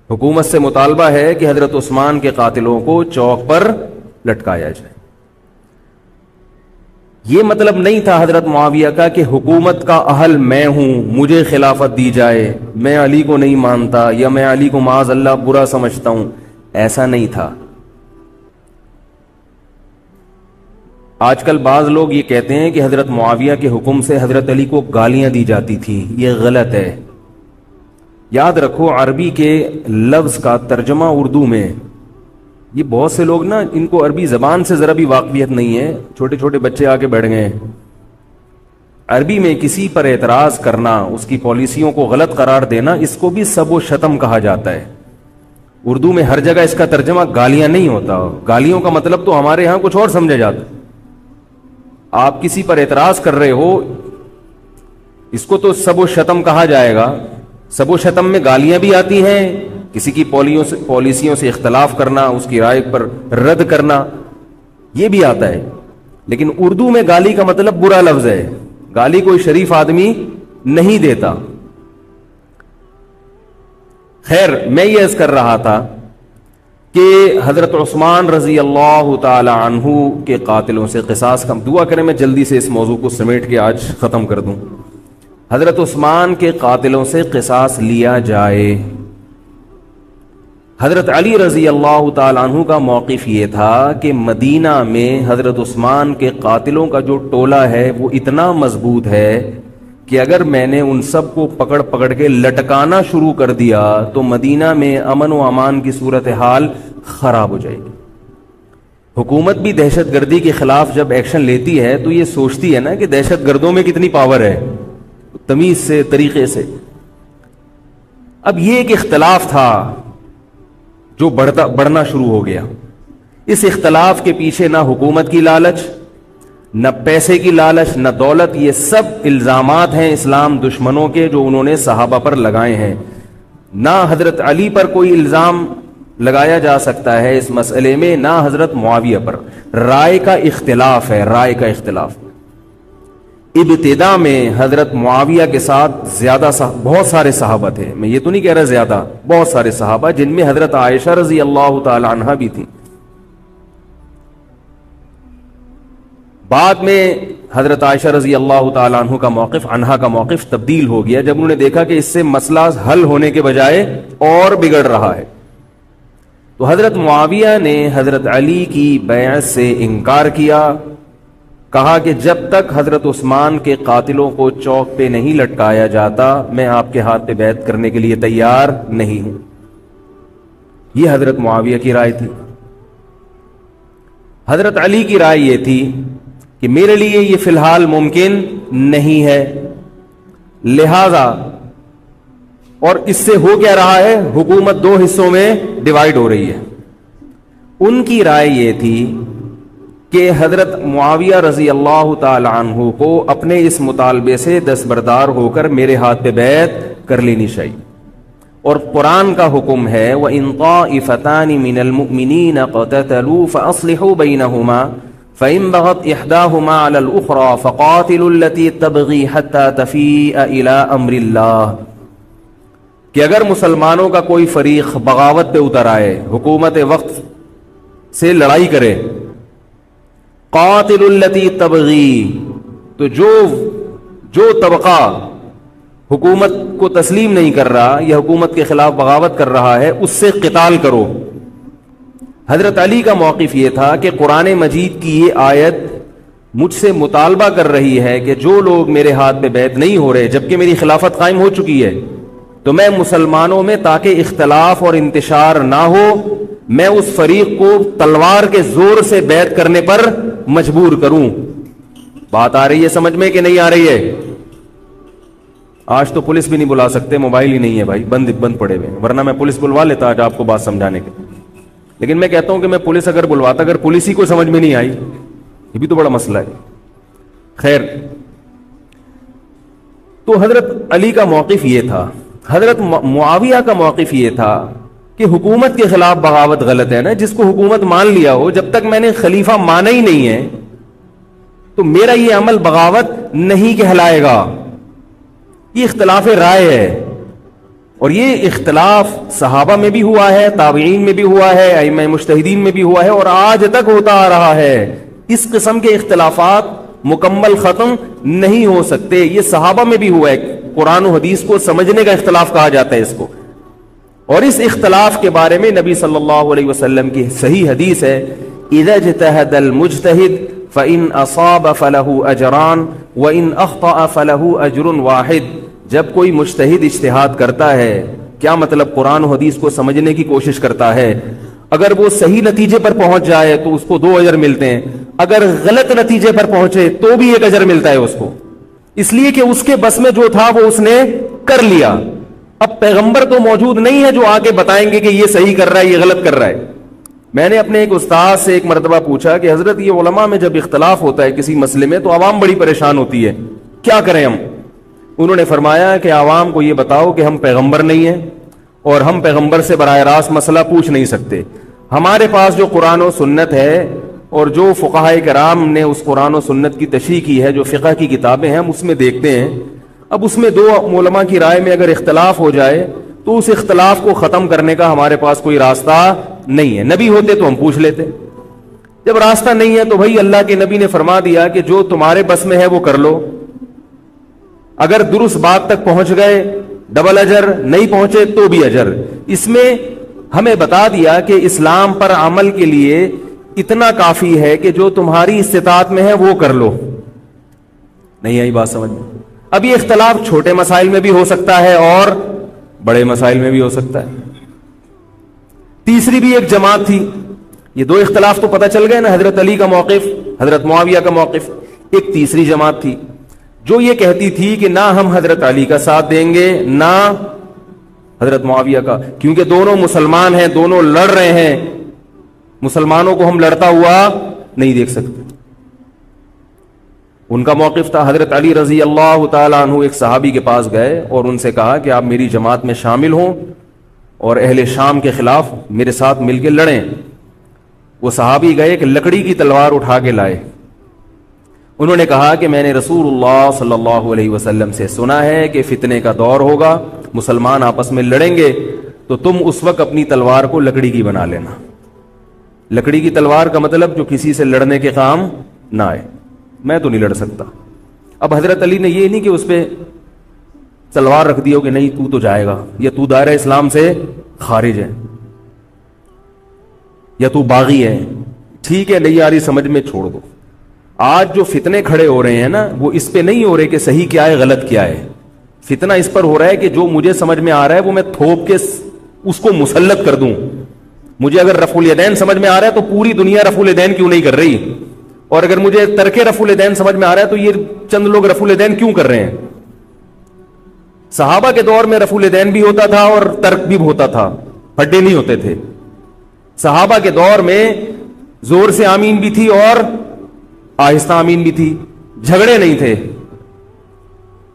حکومت سے مطالبہ ہے کہ حضرت عثمان کے قاتلوں کو چوک پر لٹکایا جائے. یہ مطلب نہیں تھا حضرت معاویہ کا کہ حکومت کا اہل میں ہوں, مجھے خلافت دی جائے, میں علی کو نہیں مانتا یا میں علی کو معاذ اللہ برا سمجھتا ہوں. ایسا نہیں تھا. آج کل بعض لوگ یہ کہتے ہیں کہ حضرت معاویہ کے حکم سے حضرت علی کو گالیاں دی جاتی تھیں. یہ غلط ہے. یاد رکھو عربی کے لفظ کا ترجمہ اردو میں, یہ بہت سے لوگ نا ان کو عربی زبان سے ذرا بھی واقفیت نہیں ہے, چھوٹے چھوٹے بچے آ کے بیٹھ گئے. عربی میں کسی پر اعتراض کرنا, اس کی پالیسیوں کو غلط قرار دینا, اس کو بھی سب و شتم کہا جاتا ہے. اردو میں ہر جگہ اس کا ترجمہ گالیاں نہیں ہوتا. گالیوں کا مطلب تو ہمارے ہاں کچھ اور سمجھا جاتا ہے. آپ کسی پر اعتراض کر رہے ہو, اس کو تو سب و شتم کہا جائے گا. سب و شتم میں گالیاں بھی آتی ہیں, کسی کی پالیسیوں سے اختلاف کرنا, اس کی رائے پر رد کرنا, یہ بھی آتا ہے. لیکن اردو میں گالی کا مطلب برا لفظ ہے. گالی کوئی شریف آدمی نہیں دیتا. خیر, میں یہ عرض کر رہا تھا کہ حضرت عثمان رضی اللہ تعالی عنہ کے قاتلوں سے قصاص کا دعا کریں. میں جلدی سے اس موضوع کو سمیٹ کے آج ختم کر دوں. حضرت عثمان کے قاتلوں سے قصاص لیا جائے. حضرت علی رضی اللہ تعالی عنہ کا موقف یہ تھا کہ مدینہ میں حضرت عثمان کے قاتلوں کا جو ٹولہ ہے وہ اتنا مضبوط ہے کہ اگر میں نے ان سب کو پکڑ پکڑ کے لٹکانا شروع کر دیا تو مدینہ میں امن و امان کی صورتحال خراب ہو جائے گی. حکومت بھی دہشت گردی کے خلاف جب ایکشن لیتی ہے تو یہ سوچتی ہے نا کہ دہشت گردوں میں کتنی پاور ہے, تمیز سے, طریقے سے. اب یہ ایک اختلاف تھا جو بڑھنا شروع ہو گیا. اس اختلاف کے پیچھے نہ حکومت کی لالچ, نہ پیسے کی لالچ, نہ دولت. یہ سب الزامات ہیں اسلام دشمنوں کے جو انہوں نے صحابہ پر لگائے ہیں. نہ حضرت علی پر کوئی الزام لگایا جا سکتا ہے اس مسئلے میں, نہ حضرت معاویہ پر. رائے کا اختلاف ہے, رائے کا اختلاف. ابتدا میں حضرت معاویہ کے ساتھ بہت سارے صحابہ تھے. میں یہ تو نہیں کہہ رہا زیادہ, بہت سارے صحابہ, جن میں حضرت عائشہ رضی اللہ تعالی عنہا بھی تھی. بعد میں حضرت عائشہ رضی اللہ تعالی عنہا کا موقف تبدیل ہو گیا جب انہوں نے دیکھا کہ اس سے مسئلہ حل ہونے کے بجائے اور بگڑ رہا ہے. تو حضرت معاویہ نے حضرت علی کی بیعت سے انکار کیا. کہا کہ جب تک حضرت عثمان کے قاتلوں کو چوک پہ نہیں لٹکایا جاتا میں آپ کے ہاتھ پہ بیعت کرنے کے لیے تیار نہیں ہوں. یہ حضرت معاویہ کی رائے تھی. حضرت علی کی رائے یہ تھی کہ میرے لیے یہ فی الحال ممکن نہیں ہے, لہذا, اور اس سے ہو کیا رہا ہے, حکومت دو حصوں میں ڈیوائیڈ ہو رہی ہے. ان کی رائے یہ تھی کہ حضرت معاویہ رضی اللہ تعالی عنہ کو اپنے اس مطالبے سے دستبردار ہو کر میرے ہاتھ پہ بیعت کر لینی چاہیے. اور قرآن کا حکم ہے وَإِن طَائِفَتَانِ مِنَ الْمُؤْمِنِينَ اقْتَتَلُوا فَأَصْلِحُوا بَيْنَهُمَا فَإِن بَغَتْ إِحْدَاهُمَا عَلَى الْأُخْرَى فَقَاتِلُوا الَّتِي تَبْغِي حَتَّى تَفِيءَ إِلَى أَمْرِ اللَّهِ کہ اگر مسلمانوں کا کوئی فریق بغاوت پہ اتر آئے, حکومت وقت سے لڑائی کرے, قاتل التی تبغی, تو جو طبقہ حکومت کو تسلیم نہیں کر رہا یا حکومت کے خلاف بغاوت کر رہا ہے اس سے قتال کرو. حضرت علی کا موقف یہ تھا کہ قرآن مجید کی یہ آیت مجھ سے مطالبہ کر رہی ہے کہ جو لوگ میرے ہاتھ پہ بیعت نہیں ہو رہے جبکہ میری خلافت قائم ہو چکی ہے, تو میں مسلمانوں میں تاکہ اختلاف اور انتشار نہ ہو میں اس فریق کو تلوار کے زور سے بیعت کرنے پر مجبور کروں. بات آ رہی ہے سمجھ میں کہ نہیں آ رہی ہے؟ آج تو پولیس بھی نہیں بلا سکتے, موبائل ہی نہیں ہے بھائی, بند پڑے ہوئے, ورنہ میں پولیس بلوا لیتا آج آپ کو بات سمجھانے کے. لیکن میں کہتا ہوں کہ میں پولیس اگر بلواتا, اگر پولیس ہی کو سمجھ میں نہیں آئی, یہ بھی تو بڑا مسئلہ ہے. خیر, تو حضرت علی کا موقف یہ تھا. حضرت معاویہ کا موقف یہ تھا کہ حکومت کے خلاف بغاوت غلط ہے نا. جس کو حکومت مان لیا ہو, جب تک میں نے خلیفہ مانا ہی نہیں ہے تو میرا یہ عمل بغاوت نہیں کہلائے گا. یہ اختلاف رائے ہے. اور یہ اختلاف صحابہ میں بھی ہوا ہے، تابعین میں بھی ہوا ہے، ائمہ مجتہدین میں بھی ہوا ہے، اور آج تک ہوتا آ رہا ہے۔ اس قسم کے اختلافات مکمل ختم نہیں ہو سکتے۔ یہ صحابہ میں بھی ہوا ہے، قرآن و حدیث کو سمجھنے کا اختلاف کہا جاتا ہے اس کو۔ اور اس اختلاف کے بارے میں نبی صلی اللہ علیہ وسلم کی صحیح حدیث ہے، اذا اجتہد المجتہد فإن اصاب فلہ اجران وإن اخطأ فلہ اجر واحد۔ جب کوئی مجتہد اجتہاد کرتا ہے، کیا مطلب؟ قرآن و حدیث کو سمجھنے کی کوشش کرتا ہے، اگر وہ صحیح نتیجے پر پہنچ جائے تو اس کو 2 اجر ملتے ہیں، اگر غلط نتیجے پر پہنچے تو بھی 1 اجر ملتا ہے اس کو، اس لیے کہ اس کے بس میں جو تھا وہ اس نے کر لیا۔ اب پیغمبر تو موجود نہیں ہے جو آگے بتائیں گے کہ یہ صحیح کر رہا ہے، یہ غلط کر رہا ہے۔ میں نے اپنے ایک استاد سے ایک مرتبہ پوچھا کہ حضرت یہ علماء میں جب اختلاف ہوتا ہے کسی مسئلے میں تو عوام بڑی پریشان ہوتی ہے، کیا کریں ہم؟ انہوں نے فرمایا کہ عوام کو یہ بتاؤ کہ ہم پیغمبر نہیں ہیں اور ہم پیغمبر سے براہ راست مسئلہ پوچھ نہیں سکتے، ہمارے پاس جو قرآن و سنت ہے اور جو فقہائے کرام نے اس قرآن و سنت کی تشریح کی ہے، جو فقہ کی کتابیں ہیں، ہم اس میں دیکھتے ہیں۔ اب اس میں 2 علماء کی رائے میں اگر اختلاف ہو جائے تو اس اختلاف کو ختم کرنے کا ہمارے پاس کوئی راستہ نہیں ہے۔ نبی ہوتے تو ہم پوچھ لیتے، جب راستہ نہیں ہے تو بھائی اللہ کے نبی نے فرما دیا کہ جو تمہارے بس میں ہے وہ کر لو، اگر درست بات تک پہنچ گئے ڈبل اجر، نہیں پہنچے تو بھی اجر۔ اس میں ہمیں بتا دیا کہ اسلام پر عمل کے لیے اتنا کافی ہے کہ جو تمہاری استطاعت میں ہے وہ کر لو۔ نہیں آئی بات سمجھ میں؟ اب یہ اختلاف چھوٹے مسائل میں بھی ہو سکتا ہے اور بڑے مسائل میں بھی ہو سکتا ہے۔ تیسری بھی ایک جماعت تھی، یہ 2 اختلاف تو پتہ چل گئے نا، حضرت علی کا موقف، حضرت معاویہ کا موقف۔ ایک تیسری جماعت تھی جو یہ کہتی تھی کہ نہ ہم حضرت علی کا ساتھ دیں گے نہ حضرت معاویہ کا، کیونکہ دونوں مسلمان ہیں، دونوں لڑ رہے ہیں، مسلمانوں کو ہم لڑتا ہوا نہیں دیکھ سکتے۔ ان کا موقف تھا، حضرت علی رضی اللہ تعالیٰ عنہ ایک صحابی کے پاس گئے اور ان سے کہا کہ آپ میری جماعت میں شامل ہوں اور اہل شام کے خلاف میرے ساتھ مل کے لڑیں۔ وہ صحابی گئے کہ لکڑی کی تلوار اٹھا کے لائے۔ انہوں نے کہا کہ میں نے رسول اللہ صلی اللہ علیہ وسلم سے سنا ہے کہ فتنے کا دور ہوگا، مسلمان آپس میں لڑیں گے، تو تم اس وقت اپنی تلوار کو لکڑی کی بنا لینا۔ لکڑی کی تلوار کا مطلب جو کسی سے لڑنے کے کام نہ آئے، میں تو نہیں لڑ سکتا۔ اب حضرت علی نے یہ نہیں کہ اس پہ تلوار رکھ دیا کہ نہیں تو جائے گا، یا تو دائرہ اسلام سے خارج ہے، یا تو باغی ہے، ٹھیک ہے نہیں آ رہی سمجھ میں، چھوڑ دو۔ آج جو فتنے کھڑے ہو رہے ہیں نا، وہ اس پہ نہیں ہو رہے کہ صحیح کیا ہے غلط کیا ہے، فتنہ اس پر ہو رہا ہے کہ جو مجھے سمجھ میں آ رہا ہے وہ میں تھوپ کے اس کو مسلط کر دوں۔ مجھے اگر رفع الیدین سمجھ میں آ رہا ہے تو پوری دنیا رفع الیدین کیوں نہیں کر رہی، اور اگر مجھے ترک رفع الیدین سمجھ میں آ رہا ہے تو یہ چند لوگ رفع الیدین کیوں کر رہے ہیں۔ صحابہ کے دور میں رفع الیدین بھی ہوتا تھا اور ترک بھی ہوتا تھا، پھڈے نہیں ہوتے تھے۔ صحابہ کے دور میں زور سے آمین بھی تھی اور آہستہ آمین بھی تھی، جھگڑے نہیں تھے۔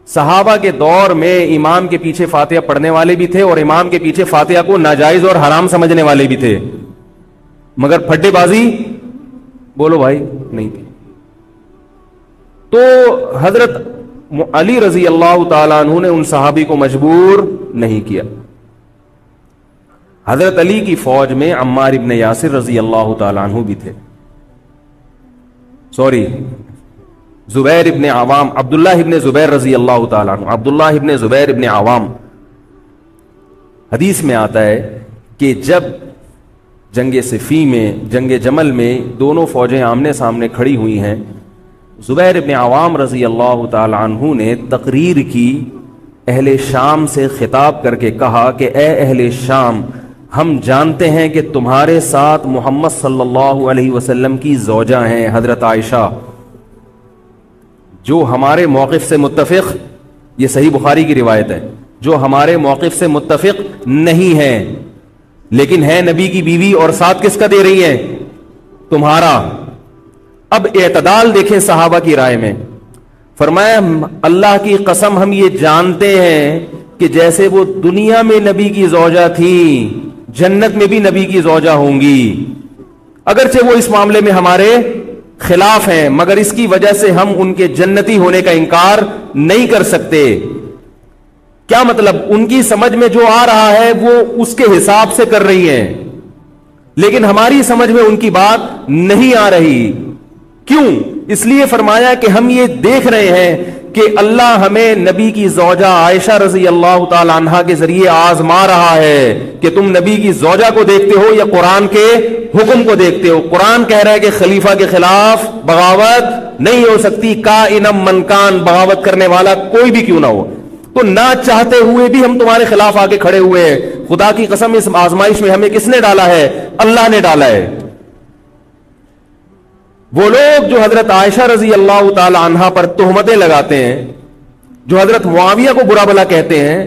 صحابہ کے دور میں امام کے پیچھے فاتحہ پڑھنے والے بھی تھے اور امام کے پیچھے فاتحہ کو ناجائز اور حرام سمجھنے والے بھی تھے، مگر پھڈے بازی بولو بھائی نہیں تھی۔ تو حضرت علی رضی اللہ تعالیٰ عنہ نے ان صحابی کو مجبور نہیں کیا۔ حضرت علی کی فوج میں عمار ابن یاسر رضی اللہ تعالیٰ عنہ بھی تھے، زبیر ابن عوام، عبداللہ ابن زبیر رضی اللہ تعالیٰ عنہ، عبداللہ ابن زبیر ابن عوام۔ حدیث میں آتا ہے کہ جب جنگ صفین میں، جنگ جمل میں دونوں فوجیں آمنے سامنے کھڑی ہوئی ہیں، زبیر ابن عوام رضی اللہ تعالیٰ عنہ نے تقریر کی، اہل شام سے خطاب کر کے کہا کہ اے اہل شام، ہم جانتے ہیں کہ تمہارے ساتھ محمد صلی اللہ علیہ وسلم کی زوجہ ہیں حضرت عائشہ، جو ہمارے موقف سے متفق، یہ صحیح بخاری کی روایت ہے، جو ہمارے موقف سے متفق نہیں ہے، لیکن ہے نبی کی بیوی، اور ساتھ کس کا دے رہی ہیں؟ تمہارا۔ اب اعتدال دیکھیں صحابہ کی رائے میں، فرمایا اللہ کی قسم ہم یہ جانتے ہیں کہ جیسے وہ دنیا میں نبی کی زوجہ تھی، جنت میں بھی نبی کی زوجہ ہوں گی، اگرچہ وہ اس معاملے میں ہمارے خلاف ہیں، مگر اس کی وجہ سے ہم ان کے جنتی ہونے کا انکار نہیں کر سکتے۔ کیا مطلب؟ ان کی سمجھ میں جو آ رہا ہے وہ اس کے حساب سے کر رہی ہیں، لیکن ہماری سمجھ میں ان کی بات نہیں آ رہی. کیوں؟ اس لیے فرمایا کہ ہم یہ دیکھ رہے ہیں کہ اللہ ہمیں نبی کی زوجہ عائشہ رضی اللہ تعالی عنہا کے ذریعے آزما رہا ہے کہ تم نبی کی زوجہ کو دیکھتے ہو یا قرآن کے حکم کو دیکھتے ہو. قرآن کہہ رہا ہے کہ خلیفہ کے خلاف بغاوت نہیں ہو سکتی، کائنم من کان، بغاوت کرنے والا کوئی بھی کیوں نہ ہو. تو نہ چاہتے ہوئے بھی ہم تمہارے خلاف آگے کھڑے ہوئے ہیں. خدا کی قسم اس آزمائش میں ہمیں کس نے ڈالا ہے؟ اللہ نے ڈالا ہے. وہ لوگ جو حضرت عائشہ رضی اللہ تعالی عنہا پر تہمتیں لگاتے ہیں، جو حضرت معاویہ کو برا بھلا کہتے ہیں،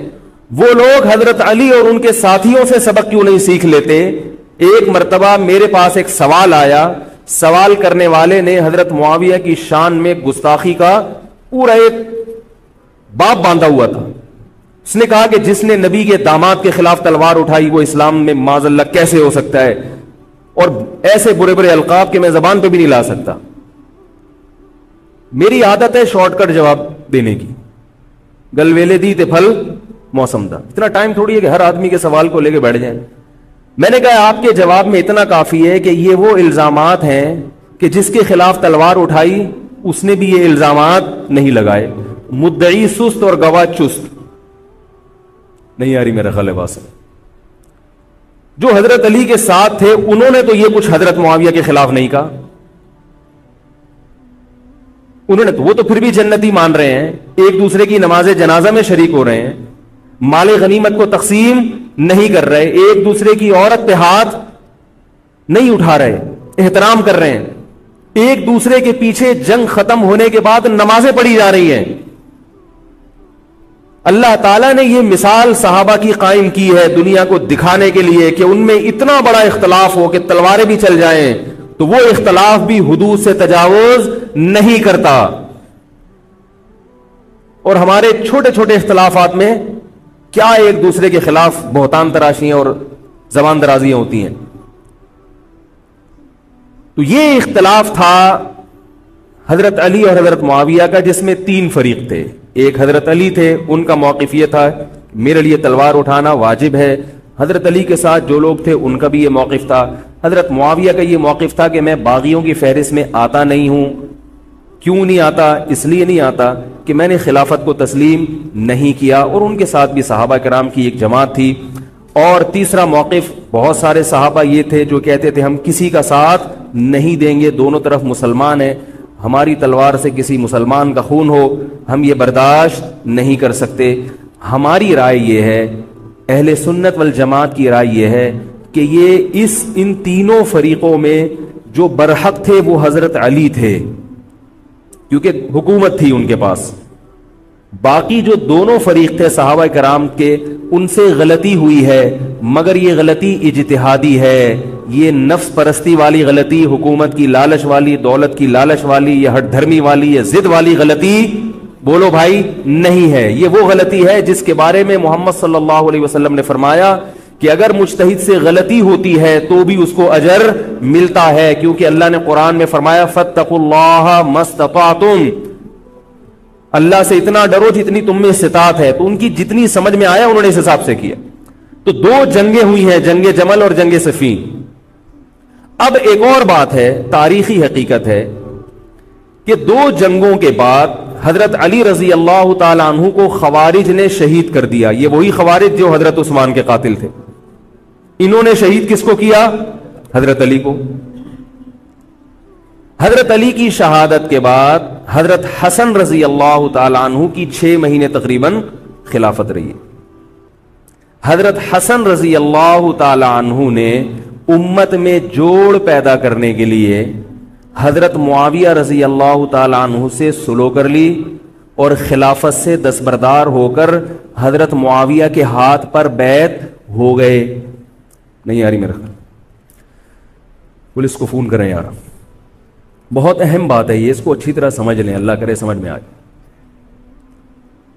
وہ لوگ حضرت علی اور ان کے ساتھیوں سے سبق کیوں نہیں سیکھ لیتے؟ ایک مرتبہ میرے پاس ایک سوال آیا، سوال کرنے والے نے حضرت معاویہ کی شان میں گستاخی کا پورا ایک باب باندھا ہوا تھا. اس نے کہا کہ جس نے نبی کے داماد کے خلاف تلوار اٹھائی وہ اسلام میں معاذ اللہ کیسے ہو سکتا ہے، اور ایسے برے برے القاب کہ میں زبان پہ بھی نہیں لا سکتا. میری عادت ہے شارٹ کٹ جواب دینے کی، گل ویلے دی تے پھل موسم دا. اتنا ٹائم تھوڑی ہے کہ ہر آدمی کے سوال کو لے کے بیٹھ جائیں. میں نے کہا آپ کے جواب میں اتنا کافی ہے کہ یہ وہ الزامات ہیں کہ جس کے خلاف تلوار اٹھائی اس نے بھی یہ الزامات نہیں لگائے. مدعی سست اور گواہ چست. نہیں آ رہی میرا خیال ہے بات. جو حضرت علی کے ساتھ تھے انہوں نے تو یہ کچھ حضرت معاویہ کے خلاف نہیں کہا. انہوں نے تو وہ تو پھر بھی جنتی مان رہے ہیں، ایک دوسرے کی نماز جنازہ میں شریک ہو رہے ہیں، مال غنیمت کو تقسیم نہیں کر رہے، ایک دوسرے کی عورت پہ ہاتھ نہیں اٹھا رہے، احترام کر رہے ہیں، ایک دوسرے کے پیچھے جنگ ختم ہونے کے بعد نمازیں پڑھی جا رہی ہیں. اللہ تعالیٰ نے یہ مثال صحابہ کی قائم کی ہے دنیا کو دکھانے کے لیے کہ ان میں اتنا بڑا اختلاف ہو کہ تلواریں بھی چل جائیں تو وہ اختلاف بھی حدود سے تجاوز نہیں کرتا. اور ہمارے چھوٹے چھوٹے اختلافات میں کیا ایک دوسرے کے خلاف بہتان تراشیاں اور زبان درازیاں ہوتی ہیں. تو یہ اختلاف تھا حضرت علی اور حضرت معاویہ کا، جس میں تین فریق تھے. ایک حضرت علی تھے، ان کا موقف یہ تھا میرے لیے تلوار اٹھانا واجب ہے. حضرت علی کے ساتھ جو لوگ تھے ان کا بھی یہ موقف تھا. حضرت معاویہ کا یہ موقف تھا کہ میں باغیوں کی فہرست میں آتا نہیں ہوں. کیوں نہیں آتا؟ اس لیے نہیں آتا کہ میں نے خلافت کو تسلیم نہیں کیا. اور ان کے ساتھ بھی صحابہ کرام کی ایک جماعت تھی. اور تیسرا موقف، بہت سارے صحابہ یہ تھے جو کہتے تھے ہم کسی کا ساتھ نہیں دیں گے، دونوں طرف مسلمان ہیں، ہماری تلوار سے کسی مسلمان کا خون ہو ہم یہ برداشت نہیں کر سکتے. ہماری رائے یہ ہے، اہل سنت والجماعت کی رائے یہ ہے کہ یہ ان تینوں فریقوں میں جو برحق تھے وہ حضرت علی تھے، کیونکہ حکومت تھی ان کے پاس. باقی جو دونوں فریق تھے صحابہ کرام کے، ان سے غلطی ہوئی ہے، مگر یہ غلطی اجتہادی ہے. یہ نفس پرستی والی غلطی، حکومت کی لالچ والی، دولت کی لالچ والی، یہ ہٹ دھرمی والی، یہ ضد والی غلطی بولو بھائی نہیں ہے. یہ وہ غلطی ہے جس کے بارے میں محمد صلی اللہ علیہ وسلم نے فرمایا کہ اگر مجتہد سے غلطی ہوتی ہے تو بھی اس کو اجر ملتا ہے، کیونکہ اللہ نے قرآن میں فرمایا فاتقوا اللہ ما استطعتم، اللہ سے اتنا ڈرو جتنی تم میں استطاعت ہے. تو ان کی جتنی سمجھ میں آیا انہوں نے اس حساب سے کیا. تو دو جنگیں ہوئی ہیں، جنگ جمل اور جنگ صفین. اب ایک اور بات ہے، تاریخی حقیقت ہے کہ دو جنگوں کے بعد حضرت علی رضی اللہ تعالی عنہ کو خوارج نے شہید کر دیا. یہ وہی خوارج جو حضرت عثمان کے قاتل تھے. انہوں نے شہید کس کو کیا؟ حضرت علی کو. حضرت علی کی شہادت کے بعد حضرت حسن رضی اللہ تعالی عنہ کی 6 مہینے تقریباً خلافت رہی. حضرت حسن رضی اللہ تعالی عنہ نے امت میں جوڑ پیدا کرنے کے لیے حضرت معاویہ رضی اللہ تعالی عنہ سے سلو کر لی اور خلافت سے دستبردار ہو کر حضرت معاویہ کے ہاتھ پر بیعت ہو گئے. نہیں آ رہی میرا خیال، پولیس کو فون کریں یار. بہت اہم بات ہے یہ، اس کو اچھی طرح سمجھ لیں، اللہ کرے سمجھ میں آئے.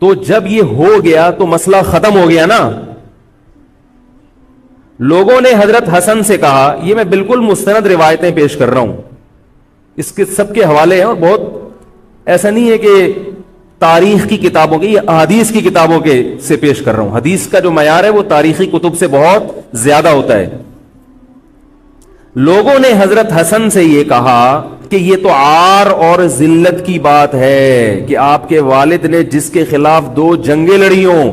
تو جب یہ ہو گیا تو مسئلہ ختم ہو گیا نا. لوگوں نے حضرت حسن سے کہا، یہ میں بالکل مستند روایتیں پیش کر رہا ہوں، اس کے سب کے حوالے ہیں، اور بہت ایسا نہیں ہے کہ تاریخ کی کتابوں کے، یہ حدیث کی کتابوں کے سے پیش کر رہا ہوں. حدیث کا جو معیار ہے وہ تاریخی کتب سے بہت زیادہ ہوتا ہے. لوگوں نے حضرت حسن سے یہ کہا کہ یہ تو عار اور ذلت کی بات ہے کہ آپ کے والد نے جس کے خلاف 2 جنگیں لڑی ہوں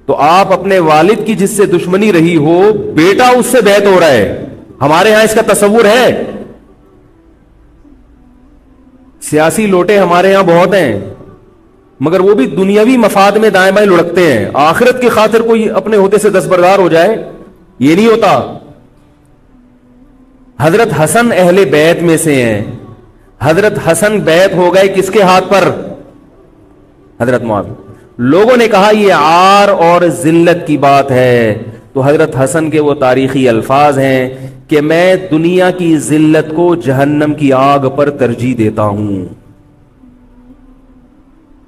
تو آپ اپنے والد کی جس سے دشمنی رہی ہو بیٹا اس سے بیعت ہو رہا ہے. ہمارے ہاں اس کا تصور ہے. سیاسی لوٹے ہمارے ہاں بہت ہیں مگر وہ بھی دنیاوی مفاد میں دائیں بائیں لڑکتے ہیں. آخرت کی خاطر کوئی اپنے عہدے سے دستبردار ہو جائے یہ نہیں ہوتا. حضرت حسن اہل بیت میں سے ہیں. حضرت حسن بیعت ہو گئے کس کے ہاتھ پر؟ حضرت معاویہ. لوگوں نے کہا یہ عار اور ذلت کی بات ہے تو حضرت حسن کے وہ تاریخی الفاظ ہیں کہ میں دنیا کی ذلت کو جہنم کی آگ پر ترجیح دیتا ہوں.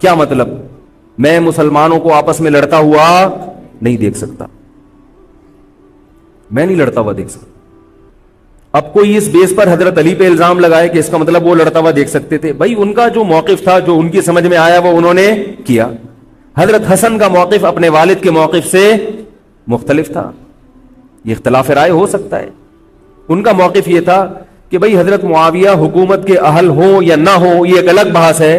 کیا مطلب؟ میں مسلمانوں کو آپس میں لڑتا ہوا نہیں دیکھ سکتا. میں نہیں لڑتا ہوا دیکھ سکتا. اب کوئی اس بیس پر حضرت علی پہ الزام لگائے کہ اس کا مطلب وہ لڑتا ہوا دیکھ سکتے تھے. بھائی ان کا جو موقف تھا جو ان کی سمجھ میں آیا وہ انہوں نے کیا. حضرت حسن کا موقف اپنے والد کے موقف سے مختلف تھا. یہ اختلاف رائے ہو سکتا ہے. ان کا موقف یہ تھا کہ بھئی حضرت معاویہ حکومت کے اہل ہوں یا نہ ہوں یہ ایک الگ بحث ہے.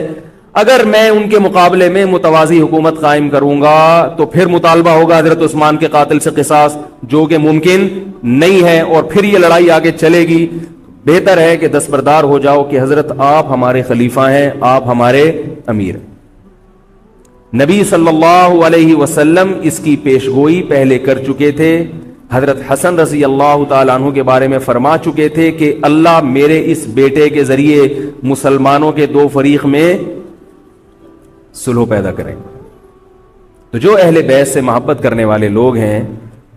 اگر میں ان کے مقابلے میں متوازی حکومت قائم کروں گا تو پھر مطالبہ ہوگا حضرت عثمان کے قاتل سے قصاص جو کہ ممکن نہیں ہے اور پھر یہ لڑائی آگے چلے گی. بہتر ہے کہ دستبردار ہو جاؤ کہ حضرت آپ ہمارے خلیفہ ہیں, آپ ہمارے امیر ہیں. نبی صلی اللہ علیہ وسلم اس کی پیشگوئی پہلے کر چکے تھے. حضرت حسن رضی اللہ تعالیٰ عنہ کے بارے میں فرما چکے تھے کہ اللہ میرے اس بیٹے کے ذریعے مسلمانوں کے 2 فریق میں صلح پیدا کریں. تو جو اہل بیت سے محبت کرنے والے لوگ ہیں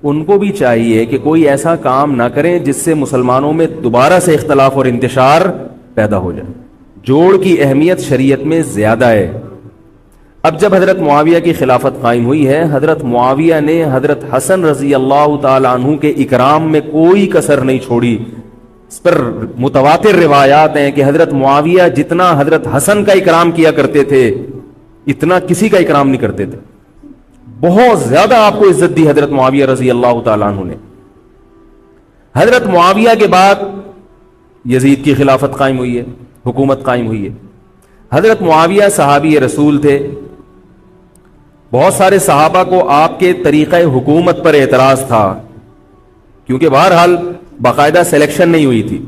ان کو بھی چاہیے کہ کوئی ایسا کام نہ کریں جس سے مسلمانوں میں دوبارہ سے اختلاف اور انتشار پیدا ہو جائے. جوڑ کی اہمیت شریعت میں زیادہ ہے. اب جب حضرت معاویہ کی خلافت قائم ہوئی ہے, حضرت معاویہ نے حضرت حسن رضی اللہ تعالی عنہ کے اکرام میں کوئی کسر نہیں چھوڑی. اس پر متواتر روایات ہیں کہ حضرت معاویہ جتنا حضرت حسن کا اکرام کیا کرتے تھے اتنا کسی کا اکرام نہیں کرتے تھے. بہت زیادہ آپ کو عزت دی حضرت معاویہ رضی اللہ تعالیٰ عنہ نے. حضرت معاویہ کے بعد یزید کی خلافت قائم ہوئی ہے, حکومت قائم ہوئی ہے. حضرت معاویہ صحابی رسول تھے. بہت سارے صحابہ کو آپ کے طریقہ حکومت پر اعتراض تھا کیونکہ بہرحال باقاعدہ سلیکشن نہیں ہوئی تھی.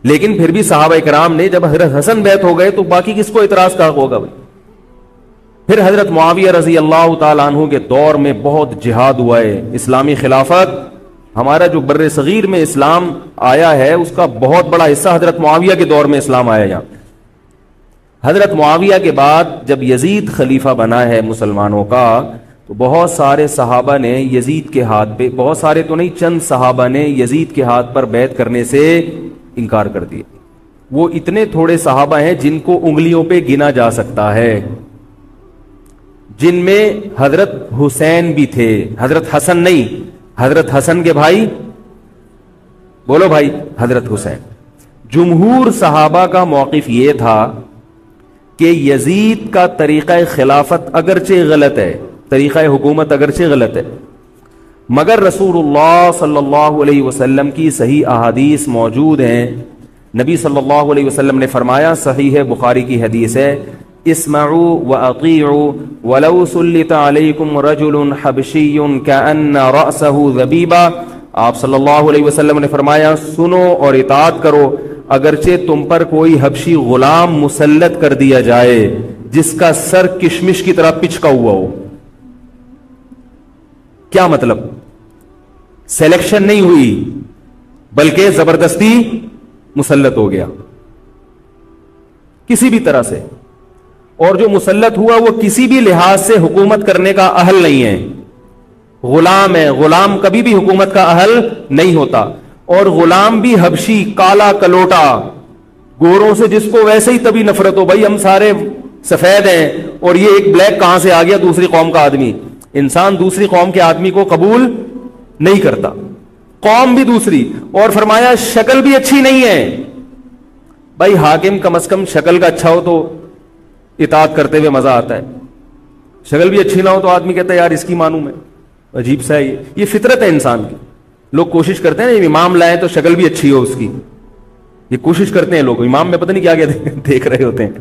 لیکن پھر بھی صحابہ کرام نے جب حضرت حسن بیعت ہو گئے تو باقی کس کو اعتراض کا ہوگا بھائی. پھر حضرت معاویہ رضی اللہ تعالیٰ عنہ کے دور میں بہت جہاد ہوا ہے. اسلامی خلافت ہمارا جو بر صغیر میں اسلام آیا ہے اس کا بہت بڑا حصہ حضرت معاویہ کے دور میں اسلام آیا. یہاں حضرت معاویہ کے بعد جب یزید خلیفہ بنا ہے مسلمانوں کا تو بہت سارے صحابہ نے یزید کے ہاتھ پہ, بہت سارے تو نہیں چند صحابہ نے یزید کے ہاتھ پر بیعت کرنے سے انکار کر دیا. وہ اتنے تھوڑے صحابہ ہیں جن کو انگلیوں پہ گنا جا سکتا ہے, جن میں حضرت حسین بھی تھے. حضرت حسن نہیں, حضرت حسن کے بھائی, بولو بھائی, حضرت حسین. جمہور صحابہ کا موقف یہ تھا کہ یزید کا طریقہ خلافت اگرچہ غلط ہے, طریقہ حکومت اگرچہ غلط ہے, مگر رسول اللہ صلی اللہ علیہ وسلم کی صحیح احادیث موجود ہیں. نبی صلی اللہ علیہ وسلم نے فرمایا, صحیح بخاری کی حدیث ہے, اسمعوا واطیعوا ولو سلط علیکم رجل حبشی کأن رأسہ ذبیبہ. آپ صلی اللہ علیہ وسلم نے فرمایا, سنو اور اطاعت کرو اگرچہ تم پر کوئی حبشی غلام مسلط کر دیا جائے جس کا سر کشمش کی طرح پچکا ہوا ہو. کیا مطلب؟ سلیکشن نہیں ہوئی بلکہ زبردستی مسلط ہو گیا کسی بھی طرح سے, اور جو مسلط ہوا وہ کسی بھی لحاظ سے حکومت کرنے کا اہل نہیں ہے, غلام ہے. غلام کبھی بھی حکومت کا اہل نہیں ہوتا, اور غلام بھی حبشی, کالا کلوٹا, گوروں سے جس کو ویسے ہی تبھی نفرت ہو, بھائی ہم سارے سفید ہیں اور یہ ایک بلیک کہاں سے آ گیا دوسری قوم کا آدمی. انسان دوسری قوم کے آدمی کو قبول نہیں کرتا, قوم بھی دوسری, اور فرمایا شکل بھی اچھی نہیں ہے. بھائی حاکم کم از کم شکل کا اچھا ہو تو اطاعت کرتے ہوئے مزہ آتا ہے. شکل بھی اچھی نہ ہو تو آدمی کہتا ہے یار اس کی مانوں میں. عجیب سا ہے یہ فطرت ہے انسان کی. لوگ کوشش کرتے ہیں نا امام لائے تو شکل بھی اچھی ہو اس کی, یہ کوشش کرتے ہیں لوگ. امام میں پتہ نہیں کیا کیا دیکھ رہے ہوتے ہیں.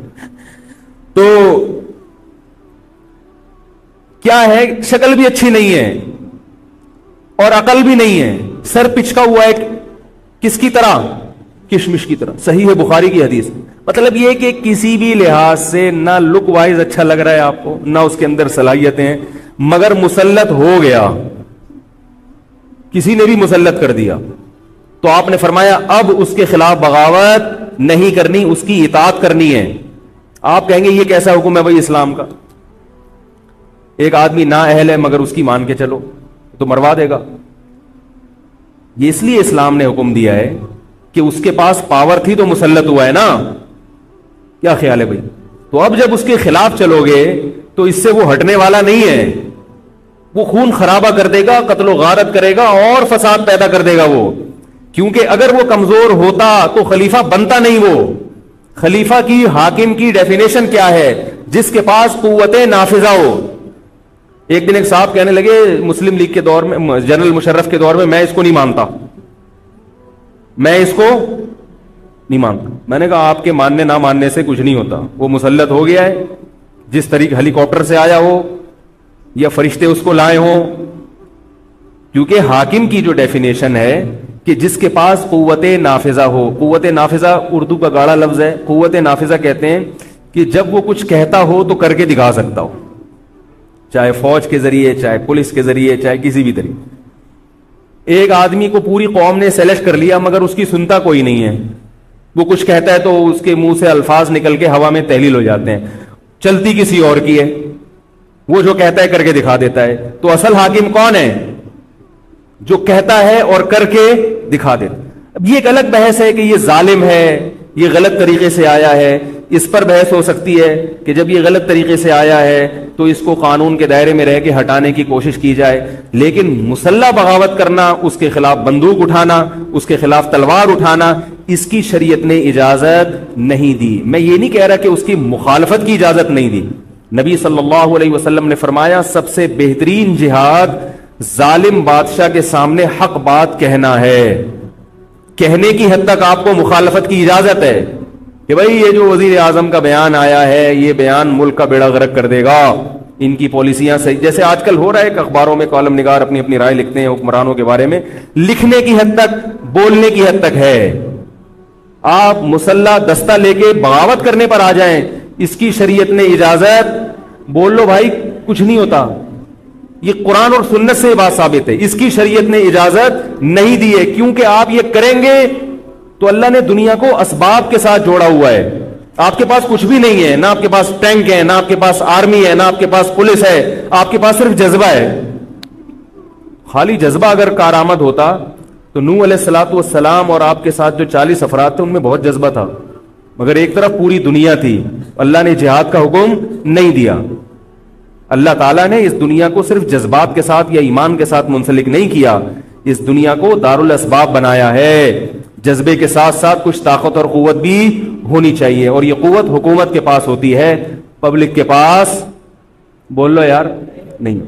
تو کیا ہے, شکل بھی اچھی نہیں ہے اور عقل بھی نہیں ہے, سر پچکا ہوا ہے کس کی طرح, کشمش کی طرح. صحیح ہے بخاری کی حدیث. مطلب یہ کہ کسی بھی لحاظ سے نہ لک وائز اچھا لگ رہا ہے آپ کو, نہ اس کے اندر صلاحیتیں ہیں, مگر مسلط ہو گیا, کسی نے بھی مسلط کر دیا, تو آپ نے فرمایا اب اس کے خلاف بغاوت نہیں کرنی, اس کی اطاعت کرنی ہے. آپ کہیں گے یہ کیسا حکم ہے بھائی اسلام کا؟ ایک آدمی نا اہل ہے مگر اس کی مان کے چلو تو مروا دے گا. یہ اس لیے اسلام نے حکم دیا ہے کہ اس کے پاس پاور تھی تو مسلط ہوا ہے نا. کیا خیال ہے بھائی؟ تو اب جب اس کے خلاف چلو گے تو اس سے وہ ہٹنے والا نہیں ہے, وہ خون خرابہ کر دے گا, قتل و غارت کرے گا اور فساد پیدا کر دے گا وہ. کیونکہ اگر وہ کمزور ہوتا تو خلیفہ بنتا نہیں. وہ خلیفہ کی, حاکم کی ڈیفینیشن کیا ہے؟ جس کے پاس قوت نافذہ ہو. ایک دن ایک صاحب کہنے لگے مسلم لیگ کے دور میں, جنرل مشرف کے دور میں اس کو نہیں مانتا, میں اس کو نہیں مانتا. میں نے کہا آپ کے ماننے نہ ماننے سے کچھ نہیں ہوتا, وہ مسلط ہو گیا ہے, جس طریقے ہیلی کاپٹر سے آیا ہو یا فرشتے اس کو لائے ہوں. کیونکہ حاکم کی جو ڈیفینیشن ہے کہ جس کے پاس قوت نافذہ ہو. قوت نافذہ اردو کا گاڑا لفظ ہے. قوت نافذہ کہتے ہیں کہ جب وہ کچھ کہتا ہو تو کر کے دکھا سکتا ہو, چاہے فوج کے ذریعے, چاہے پولیس کے ذریعے, چاہے کسی بھی طریقے. ایک آدمی کو پوری قوم نے سلیکٹ کر لیا مگر اس کی سنتا کوئی نہیں ہے, وہ کچھ کہتا ہے تو اس کے منہ سے الفاظ نکل کے ہوا میں تحلیل ہو جاتے ہیں, چلتی کسی اور کی ہے, وہ جو کہتا ہے کر کے دکھا دیتا ہے. تو اصل حاکم کون ہے؟ جو کہتا ہے اور کر کے دکھا دیتا. اب یہ ایک الگ بحث ہے کہ یہ ظالم ہے, یہ غلط طریقے سے آیا ہے, اس پر بحث ہو سکتی ہے کہ جب یہ غلط طریقے سے آیا ہے تو اس کو قانون کے دائرے میں رہ کے ہٹانے کی کوشش کی جائے. لیکن مسلح بغاوت کرنا, اس کے خلاف بندوق اٹھانا, اس کے خلاف تلوار اٹھانا, اس کی شریعت نے اجازت نہیں دی. میں یہ نہیں کہہ رہا کہ اس کی مخالفت کی اجازت نہیں دی. نبی صلی اللہ علیہ وسلم نے فرمایا سب سے بہترین جہاد ظالم بادشاہ کے سامنے حق بات کہنا ہے. کہنے کی حد تک آپ کو مخالفت کی اجازت ہے کہ بھائی یہ جو وزیر اعظم کا بیان آیا ہے یہ بیان ملک کا بیڑا غرق کر دے گا, ان کی پالیسیاں صحیح, جیسے آج کل ہو رہا ہے کہ اخباروں میں کالم نگار اپنی اپنی رائے لکھتے ہیں حکمرانوں کے بارے میں. لکھنے کی حد تک, بولنے کی حد تک ہے. آپ مسلح دستہ لے کے بغاوت کرنے پر آ جائیں, اس کی شریعت نے اجازت, بول لو بھائی کچھ نہیں ہوتا. یہ قرآن اور سنت سے بات ثابت ہے, اس کی شریعت نے اجازت نہیں دی ہے. کیونکہ آپ یہ کریں گے تو اللہ نے دنیا کو اسباب کے ساتھ جوڑا ہوا ہے. آپ کے پاس کچھ بھی نہیں ہے, نہ آپ کے پاس ٹینک ہے, نہ آپ کے پاس آرمی ہے, نہ آپ کے پاس پولیس ہے, آپ کے پاس صرف جذبہ ہے. خالی جذبہ اگر کارآمد ہوتا تو نوح علیہ الصلوۃ والسلام اور آپ کے ساتھ جو 40 افراد تھے ان میں بہت جذبہ تھا, مگر ایک طرف پوری دنیا تھی. اللہ نے جہاد کا حکم نہیں دیا. اللہ تعالیٰ نے اس دنیا کو صرف جذبات کے ساتھ یا ایمان کے ساتھ منسلک نہیں کیا, اس دنیا کو دارالاسباب بنایا ہے. جذبے کے ساتھ ساتھ کچھ طاقت اور قوت بھی ہونی چاہیے, اور یہ قوت حکومت کے پاس ہوتی ہے, پبلک کے پاس بول لو یار نہیں.